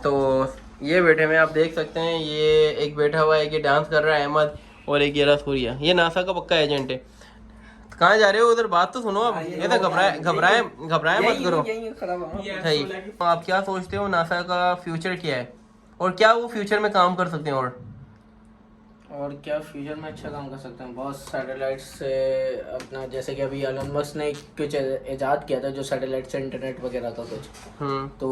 तो ये बैठे में आप देख सकते हैं, ये एक बैठा हुआ है, एक ये डांस कर रहा है अहमद, और एक ये रसूरिया, ये नासा का पक्का एजेंट है। कहाँ जा रहे हो? उधर बात तो सुनो आप। ये तो घबराए घबराए घबराए मत करो। सही। आप क्या सोचते हो नासा का फ्यूचर क्या है, और क्या वो फ्यूचर में काम कर सकते हैं? और क्या फ्यूचर में अच्छा काम कर सकते हैं? बहुत सैटेलाइट से अपना, जैसे कि अभी एलन मस्क ने कुछ इजाद किया था जो सैटेलाइट से इंटरनेट वगैरह का कुछ, तो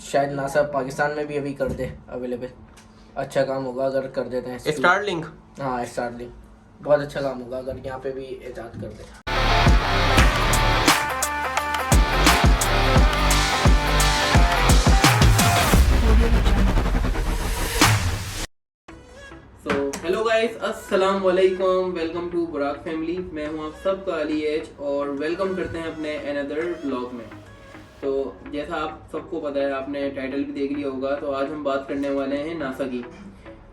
शायद नासा पाकिस्तान में भी अभी कर दे अवेलेबल। अच्छा काम होगा अगर कर देते हैं। स्टारलिंक। हाँ, स्टारलिंक बहुत अच्छा काम होगा अगर यहाँ पे भी इजाद कर दे। हेलो गाइस, अस्सलाम वालेकुम, वेलकम टू बुराक फैमिली। मैं हूं आप सबका अली एच और वेलकम करते हैं अपने अनदर ब्लॉग में। तो जैसा आप सबको पता है, आपने टाइटल भी देख लिया होगा, तो आज हम बात करने वाले हैं नासा की।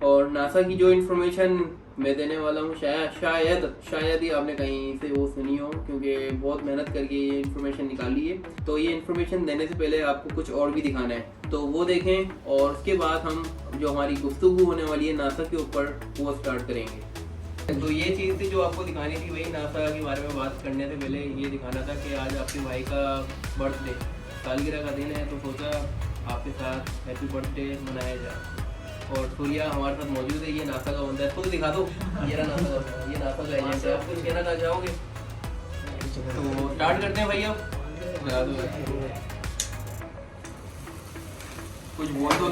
और नासा की जो इन्फॉर्मेशन मैं देने वाला हूँ शायद ही आपने कहीं से वो सुनी हो, क्योंकि बहुत मेहनत करके ये इन्फॉर्मेशन निकाली है। तो ये इन्फॉर्मेशन देने से पहले आपको कुछ और भी दिखाना है, तो वो देखें और उसके बाद हम जो हमारी गुफ्तगू होने वाली है नासा के ऊपर वो स्टार्ट करेंगे। तो ये चीज़ थी जो आपको दिखानी थी, वही नासा के बारे में बात करने से पहले ये दिखाना था कि आज आपके भाई का बर्थडे, सालगिरह का दिन है, तो सोचा आपके साथ हैप्पी बर्थडे मनाया जाए। और सूर्या हमारे साथ मौजूद है, ये नासा का बंदा है। खुद दिखा दो, ये रहा नासा का, ये नासा का एजेंट है। आप कुछ कहना चाहोगे? तो स्टार्ट करते हैं भाई, अब बता दो कुछ बोल दो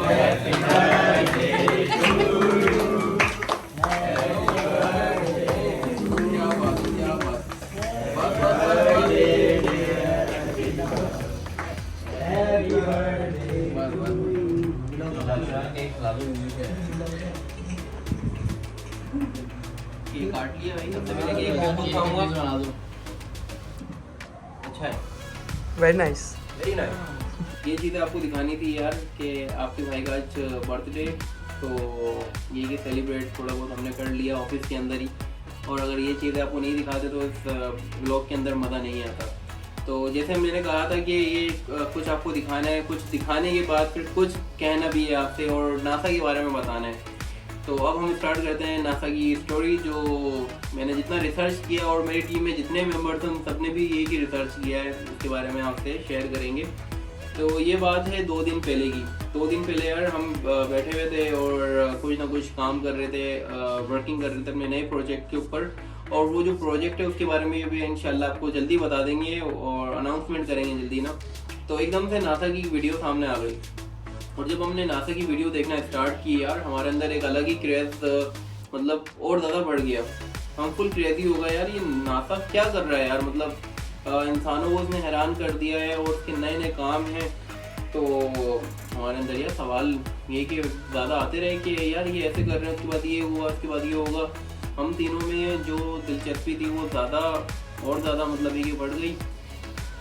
केक काट लिया भाई, सबसे पहले केक मैं खुद खाऊंगा। बना दो। अच्छा है, वेरी नाइस। Very nice. ये चीज़ें आपको दिखानी थी यार कि आपके भाई का आज बर्थडे, तो ये कि सेलिब्रेट थोड़ा बहुत हमने कर लिया ऑफिस के अंदर ही। और अगर ये चीज़ें आपको नहीं दिखाते तो इस ब्लॉग के अंदर मज़ा नहीं आता। तो जैसे मैंने कहा था कि ये कुछ आपको दिखाना है, कुछ दिखाने के बाद फिर कुछ कहना भी है आपसे और नासा के बारे में बताना है। तो अब हम स्टार्ट करते हैं नासा की स्टोरी। जो मैंने जितना रिसर्च किया और मेरी टीम में जितने मेंबर थे उन सबने भी यही की रिसर्च किया है, उसके बारे में आपसे शेयर करेंगे। तो ये बात है 2 दिन पहले की। 2 दिन पहले यार हम बैठे हुए थे और कुछ ना कुछ काम कर रहे थे, वर्किंग कर रहे थे अपने नए प्रोजेक्ट के ऊपर। और वो जो प्रोजेक्ट है उसके बारे में भी इंशाल्लाह आपको जल्दी बता देंगे और अनाउंसमेंट करेंगे जल्दी ना। तो एकदम से नासा की वीडियो सामने आ गई, और जब हमने नासा की वीडियो देखना स्टार्ट की यार, हमारे अंदर एक अलग ही क्रेज मतलब और ज़्यादा बढ़ गया। हम फुल क्रेजी हो गए यार, ये नासा क्या कर रहा है यार, मतलब इंसानों को उसने हैरान कर दिया है और उसके नए नए काम हैं। तो हमारे अंदर यार सवाल ये कि ज़्यादा आते रहे कि यार ये ऐसे कर रहे हैं, उसके बाद ये हुआ, उसके बाद ये होगा। हम तीनों में जो दिलचस्पी थी वो ज़्यादा और ज़्यादा मतलब ये बढ़ गई।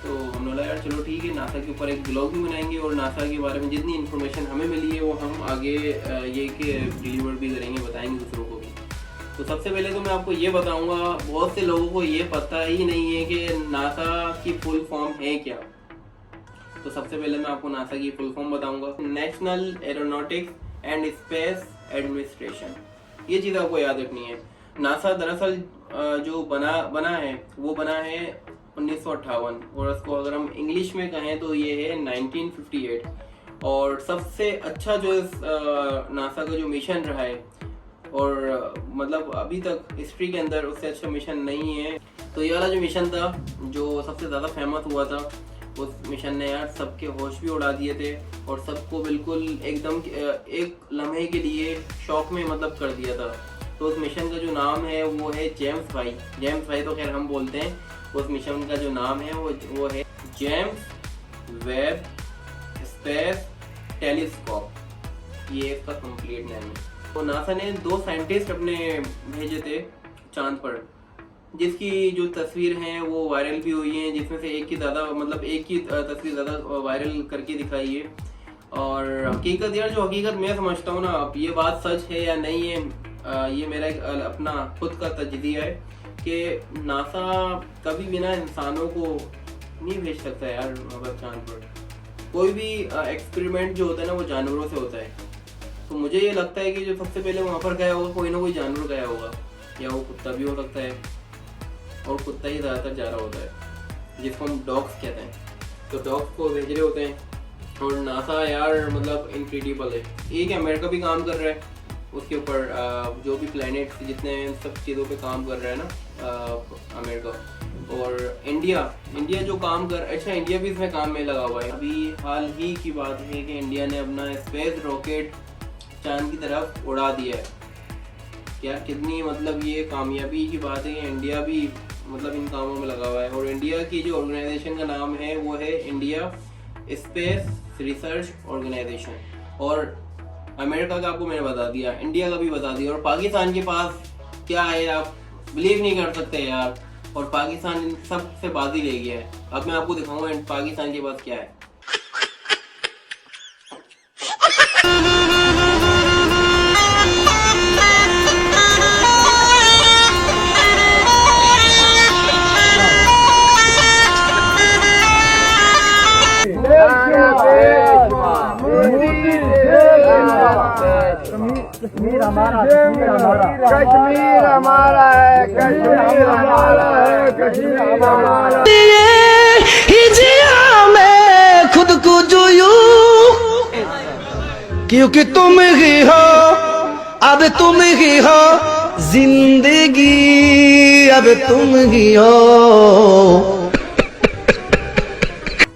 तो हमने बोला यार चलो ठीक है, नासा के ऊपर एक ब्लॉग भी बनाएंगे और नासा के बारे में जितनी इन्फॉर्मेशन हमें मिली है वो हम आगे ये कि डिलीवर भी करेंगे, बताएंगे दूसरों को भी। तो सबसे पहले तो मैं आपको ये बताऊंगा, बहुत से लोगों को ये पता ही नहीं है कि नासा की फुल फॉर्म है क्या। तो सबसे पहले मैं आपको नासा की फुल फॉर्म बताऊंगा, national aeronautics and space administration. ये चीज़ आपको याद रखनी है। नासा दरअसल जो बना है वो बना है 1958, और उसको अगर हम इंग्लिश में कहें तो ये है 1958। और सबसे अच्छा जो इस नासा का जो मिशन रहा है, और मतलब अभी तक हिस्ट्री के अंदर उससे अच्छा मिशन नहीं है। तो ये वाला जो मिशन था जो सबसे ज़्यादा फेमस हुआ था, उस मिशन ने यार सबके होश भी उड़ा दिए थे और सबको बिल्कुल एकदम एक लम्हे के लिए शॉक में मतलब कर दिया था। तो उस मिशन का जो नाम है वो है जेम्स भाई तो खैर हम बोलते हैं। उस मिशन का जो नाम है वो है जेम्स वेब स्पेस टेलीस्कोप, ये इसका कंप्लीट नेम है। तो नासा ने 2 साइंटिस्ट अपने भेजे थे चांद पर, जिसकी जो तस्वीर हैं वो वायरल भी हुई हैं, जिसमें से एक की तस्वीर ज़्यादा वायरल करके दिखाई है। और हकीकत यार, जो हकीकत मैं समझता हूँ ना, अब ये बात सच है या नहीं है, ये मेरा एक अपना खुद का तजदिया है कि नासा कभी बिना इंसानों को नहीं भेज सकता यार वहाँ पर चांद पर। कोई भी एक्सपेरिमेंट जो होता है ना वो जानवरों से होता है। तो मुझे ये लगता है कि जो सबसे पहले वहाँ पर गया होगा कोई ना कोई जानवर गया होगा, या वो कुत्ता भी हो सकता है, और कुत्ता ही ज़्यादातर जा रहा होता है जिसको हम डॉग्स कहते हैं। तो डॉग्स को भेज रहे होते हैं। और नासा यार मतलब इनक्रेडिबल है। एक अमेरिका भी काम कर रहा है उसके ऊपर, जो भी प्लैनेट जितने सब चीज़ों पे काम कर रहा है ना अमेरिका। और इंडिया जो काम कर, अच्छा इंडिया भी इसमें काम में लगा हुआ है। अभी हाल ही की बात है कि इंडिया ने अपना स्पेस रॉकेट चांद की तरफ उड़ा दिया है। यार कितनी मतलब ये कामयाबी की बात है कि इंडिया भी मतलब इन कामों में लगा हुआ है। और इंडिया की जो ऑर्गेनाइजेशन का नाम है वो है इंडिया स्पेस रिसर्च ऑर्गेनाइजेशन। और अमेरिका का आपको मैंने बता दिया, इंडिया का भी बता दिया, और पाकिस्तान के पास क्या है आप बिलीव नहीं कर सकते यार। और पाकिस्तान इन सब से बाजी ले गया है। अब मैं आपको दिखाऊंगा पाकिस्तान के पास क्या है। कश्मीर हमारा है, कश्मीर हमारा है, कश्मीर हमारा। मैं खुद को जोयू क्योंकि तुम ही हो, अब तुम ही हो जिंदगी, अब तुम ही हो।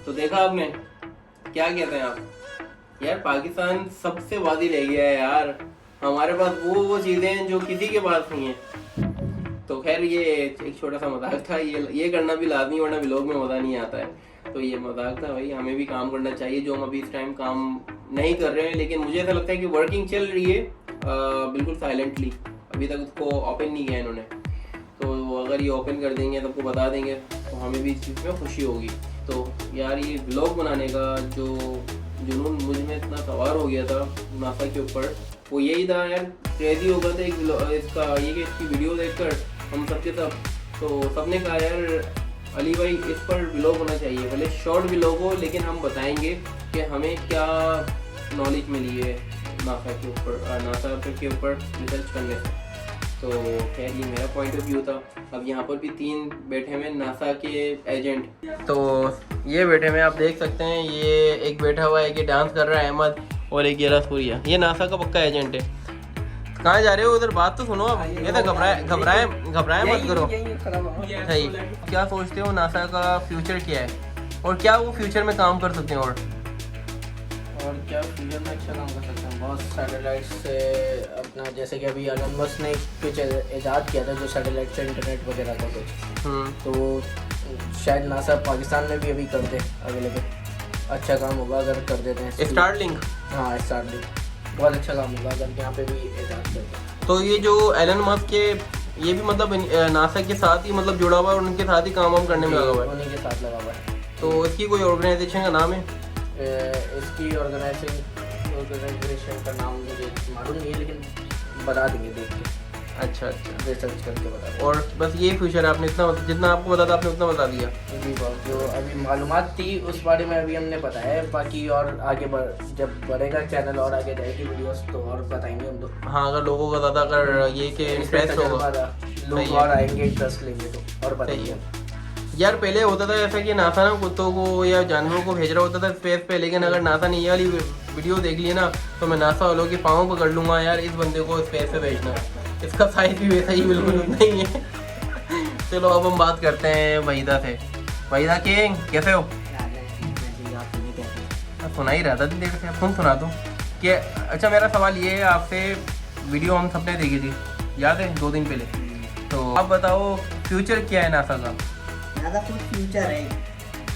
तो देखा आपने क्या कहते हैं आप यार, पाकिस्तान सबसे बाजी ले गया है यार। हमारे पास वो चीजें हैं जो किसी के पास नहीं है। तो खैर ये एक छोटा सा मजाक था, ये करना भी लाजमी, वरना व्लॉग में मजा नहीं आता है। तो ये मजाक था भाई, हमें भी काम करना चाहिए जो हम अभी इस टाइम काम नहीं कर रहे हैं। लेकिन मुझे ऐसा लगता है कि वर्किंग चल रही है बिल्कुल साइलेंटली, अभी तक उसको ओपन नहीं किया इन्होंने। तो अगर ये ओपन कर देंगे सबको बता देंगे तो हमें भी इस चीज़ में खुशी होगी। तो यार ये व्लॉग बनाने का जो जुनून मुझ में इतना सवार हो गया था नासा के ऊपर, वो यही था यार। क्रेजी हो गया था इसका ये कि इसकी वीडियो देखकर हम सबके सब, तो सबने कहा यार अली भाई इस पर व्लॉग होना चाहिए, भले शॉर्ट व्लॉग हो लेकिन हम बताएंगे कि हमें क्या नॉलेज मिली है नासा के ऊपर रिसर्च करने से। तो खैर ये मेरा पॉइंट ऑफ व्यू था। अब यहाँ पर भी 3 बैठे हुए नासा के एजेंट। तो ये बैठे हुए आप देख सकते हैं, ये एक बैठा हुआ है कि डांस कर रहा है अहमद, और एक ये रसूरिया, ये नासा का पक्का एजेंट है। कहाँ जा रहे हो उधर, बात तो सुनो। अब ये तो घबराए मत करो। सही, क्या सोचते हो नासा का फ्यूचर क्या है, और क्या वो फ्यूचर में काम कर सकते हैं, और क्या फ्यूचर में अच्छा काम कर सकते हैं। बहुत सैटेलाइट से अपना, जैसे कि अभी एलन मस्क ने कुछ ईजाद किया था जो सैटेलाइट से इंटरनेट वगैरह का कुछ, तो शायद नासा पाकिस्तान में भी अभी कर दे अवेलेबल। अच्छा काम होगा अगर कर देते हैं। स्टारलिंक, हाँ स्टारलिंक बहुत अच्छा काम होगा अगर यहाँ पे भी ईजाद कर दे। तो ये जो एलन मस्क के ये भी मतलब नासा के साथ ही मतलब जुड़ा हुआ है और उनके साथ ही काम वाम करने में लगा हुआ है, उन्हीं के साथ लगा हुआ है। तो इसकी कोई ऑर्गेनाइजेशन का नाम है? इसकी ऑर्गेनाइजेशन का नाम मुझे मालूम नहीं है, लेकिन बता देंगे देख के। अच्छा रिसर्च करके बता देंगे। और बस ये फ्यूचर आपने इतना, जितना आपको बता था आपने उतना बता दिया। जी बहुत, जो अभी मालूमात थी उस बारे में अभी हमने बताया। बाकी और आगे जब बढ़ेगा चैनल और आगे जाएगी वीडियोस तो और बताएंगे हम लोग। हाँ, अगर लोगों का ज़्यादा अगर ये कि इंटरेस्ट होगा, लोग और आएंगे इंटरेस्ट लेंगे तो और बताइए। यार पहले होता था ऐसा कि नासा ना कुत्तों को या जानवरों को भेज रहा होता था स्पेस पे, लेकिन अगर नासा ने ये वाली वीडियो देख ली ना तो मैं नासा वालों के पाँव पकड़ लूँगा यार, इस बंदे को स्पेस पे भेजना। इसका साइज भी वैसा ही बिल्कुल उतना ही है। चलो अब हम बात करते हैं वहीदा से। वहीदा के कैसे हो? सुना ही रहा था देर से, अब तुम सुना दो कि अच्छा मेरा सवाल ये है आपसे, वीडियो हम सबने देखी थी याद है 2 दिन पहले, तो आप बताओ फ्यूचर क्या है नासा का? ज़्यादा कुछ फ्यूचर है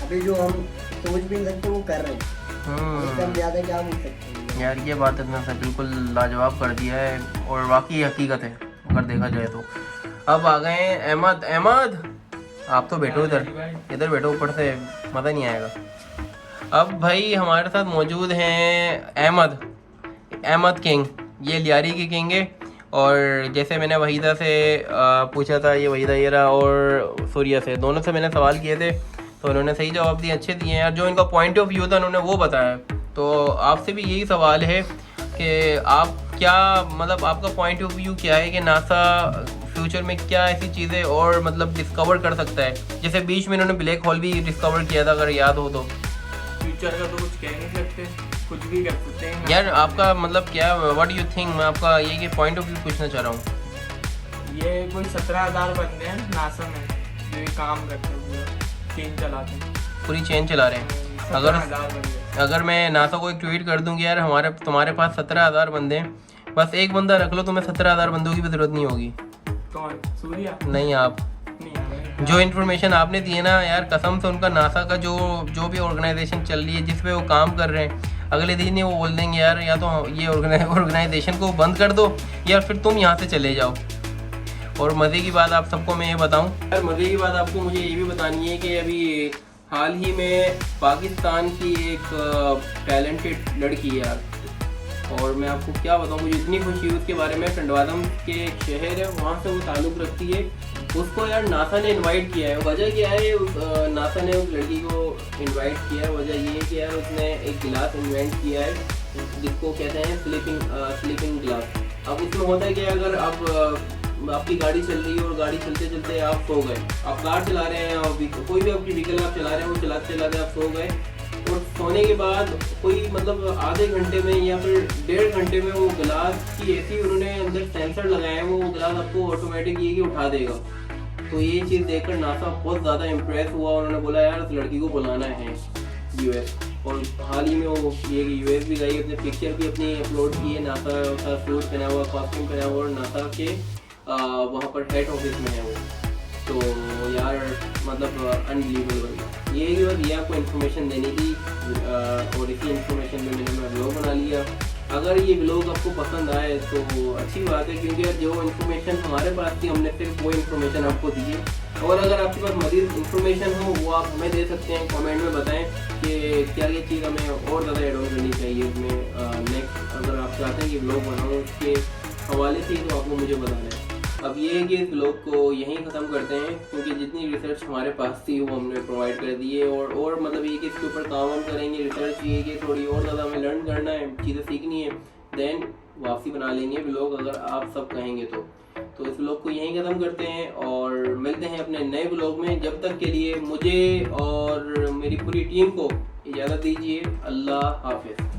अभी जो हम सोच भी नहीं सकते वो कर रहे हैं, इससे हम ज़्यादा क्या बोल सकते हैं। यार ये बात इतना सा बिल्कुल लाजवाब कर दिया है और वाकई हकीकत है अगर देखा जाए तो। अब आ गए हैं अहमद, आप तो बैठो इधर बैठो, ऊपर से मज़ा नहीं आएगा। अब भाई हमारे साथ मौजूद हैं अहमद किंग, ये लियारी के किंग है। और जैसे मैंने वहीदा से पूछा था, ये वहीदा ये रहा, और सूर्या से, दोनों से मैंने सवाल किए थे, तो उन्होंने सही जवाब दिए, अच्छे दिए यार। जो इनका पॉइंट ऑफ व्यू था उन्होंने वो बताया। तो आपसे भी यही सवाल है कि आप क्या मतलब आपका पॉइंट ऑफ व्यू क्या है कि नासा फ्यूचर में क्या ऐसी चीज़ें और मतलब डिस्कवर कर सकता है? जैसे बीच में इन्होंने ब्लैक होल भी डिस्कवर किया था, अगर याद हो तो। फ्यूचर का तो कुछ कह नहीं सकते, कुछ भी कर सकते हैं यार आपका मतलब क्या, व्हाट यू थिंक? मैं आपका ये कि पॉइंट ऑफ व्यू पूछना चाह रहा हूँ। ये कोई 17,000 बंदे हैं नासा में जो ये काम करते हैं, चेन चलाते हैं, पूरी चेन चला रहे हैं। 17,000 बंदे। अगर मैं नासा को एक ट्वीट कर दूँ कि यार तुम्हारे पास 17,000 बंदे हैं, बस एक बंदा रख लो, तुम्हें 17,000 बंदों की भी जरूरत नहीं होगी। कौन? सूर्या? नहीं, आप। नहीं, जो इन्फॉर्मेशन आपने दी है ना यार, कसम से उनका नासा का जो भी ऑर्गेनाइजेशन चल रही है, जिस पे वो काम कर रहे हैं, अगले दिन ही वो बोल देंगे यार या तो ये ऑर्गेनाइजेशन को बंद कर दो या फिर तुम यहाँ से चले जाओ। और मज़े की बात आप सबको मैं ये बताऊँ यार, मज़े की बात आपको मुझे ये भी बतानी है कि अभी हाल ही में पाकिस्तान की एक टैलेंटेड लड़की है यार, और मैं आपको क्या बताऊँ, मुझे इतनी खुशी हुई उसके बारे में। टंडवादम के एक शहर है, वहाँ से वो ताल्लुक़ रखती है। उसको यार नासा ने इनवाइट किया है। वजह क्या है, नासा ने उस लड़की को इनवाइट किया है? वजह ये है कि यार उसने एक गिलास इन्वेंट किया है जिसको कहते हैं स्लीपिंग गिलास। अब इसमें होता है कि अगर आपकी गाड़ी चल रही है और गाड़ी चलते चलते आप सो गए, आप कार चला रहे हैं और कोई भी आपकी व्हीकल आप चला रहे हैं, वो चलाते चलाते आप सो गए, और सोने के बाद कोई मतलब आधे घंटे में या फिर 1.5 घंटे में वो गिलास की ऐसी उन्होंने अंदर सेंसर लगाए हैं, वो गिलास आपको ऑटोमेटिक ये कि उठा देगा। तो ये चीज़ देखकर नासा बहुत ज़्यादा इम्प्रेस हुआ। उन्होंने बोला यार उस लड़की को बुलाना है यूएस, और हाल ही में वो ये यूएस भी गई, अपने पिक्चर भी अपनी अपलोड की है, नासा का सूट पहना हुआ, कॉस्ट्यूम पहना हुआ, और नासा के वहाँ पर हेड ऑफिस में है वो। तो यार मतलब अनबिलीवेबल। ये बस ये आपको इन्फॉर्मेशन देनी थी, और इसी इन्फॉर्मेशन में मैंने मेरा ब्लॉग बना लिया। अगर ये ब्लॉग आपको पसंद आए तो अच्छी बात है, क्योंकि यार जो इन्फॉर्मेशन हमारे पास थी हमने सिर्फ वो इन्फॉर्मेशन आपको दी है। और अगर आपके पास मज़ीद इन्फॉर्मेशन हो वो आप हमें दे सकते हैं, कमेंट में बताएं कि क्या ये चीज़ हमें और ज़्यादा ऐड ऑन करनी चाहिए इसमें। नेक्स्ट अगर आप चाहते हैं कि ब्लॉग बनाऊँ उसके हवाले से, तो आपको मुझे बताना है। अब ये है कि इस ब्लॉग को यहीं ख़त्म करते हैं, क्योंकि जितनी रिसर्च हमारे पास थी वो हमने प्रोवाइड कर दी है। और मतलब ये कि इसके ऊपर काम हम करेंगे, रिसर्च ये कि थोड़ी और ज़्यादा हमें लर्न करना है, चीज़ें सीखनी है, देन वापसी बना लेंगे ब्लॉग, अगर आप सब कहेंगे तो इस ब्लॉग को यहीं ख़त्म करते हैं और मिलते हैं अपने नए ब्लॉग में। जब तक के लिए मुझे और मेरी पूरी टीम को इजाज़त दीजिए। अल्लाह हाफिज़।